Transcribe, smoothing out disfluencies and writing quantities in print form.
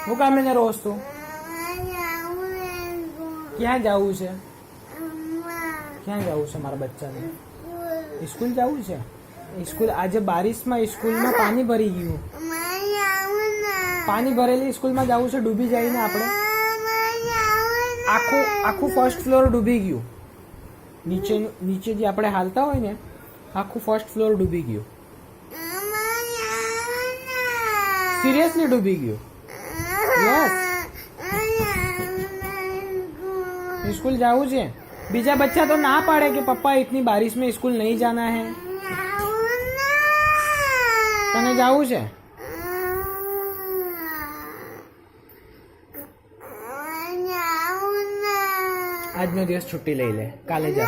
હું કામે ને રોજ તું ક્યાં જવું છે? ક્યાં જવું છે મારા બચ્ચાને? સ્કૂલ જવું છે? સ્કૂલ આજે બારિશમાં સ્કૂલમાં પાણી ભરી ગયું. પાણી ભરેલી સ્કૂલમાં જવું છે? ડૂબી જઈને આપણે આખું ફર્સ્ટ ફ્લોર ડૂબી ગયું. નીચે જે આપણે હાલતા હોય ને આખું ફર્સ્ટ ફ્લોર ડૂબી ગયું. સિરિયસલી ડૂબી ગયું. યસ, स्कूल जाऊँ છે? બીજા બચ્ચા તો ના પાડે કે પપ્પા इतनी बारिश में स्कूल नहीं जाना है. તને જાવું છે? આજનો દિવસ છુટ્ટી લઈ લે, કાલે જા.